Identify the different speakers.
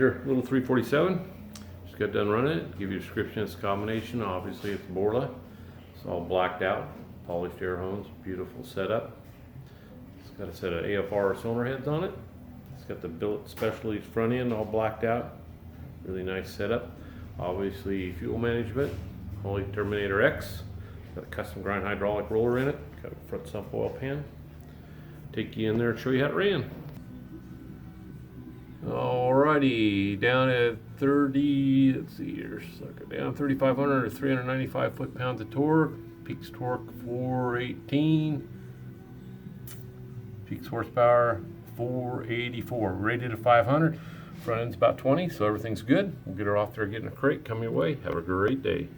Speaker 1: your little 347. Just got done running it. Give you a description of this combination. Obviously it's Borla. It's all blacked out, polished air hones, beautiful setup. It's got a set of AFR cylinder heads on it. It's got the Billet Specialties front end all blacked out. Really nice setup. Obviously fuel management, Holley Terminator X. Got a custom grind hydraulic roller in it. Got a front sump oil pan. Take you in there and show you how it ran. Alrighty, down at 30, let's see here, sucker down 3,500 or 395 foot-pounds of torque. Peaks torque 418. Peaks horsepower 484. Rated at 500. Front end's about 20, so everything's good. We'll get her off there getting a crate. Come your way. Have a great day.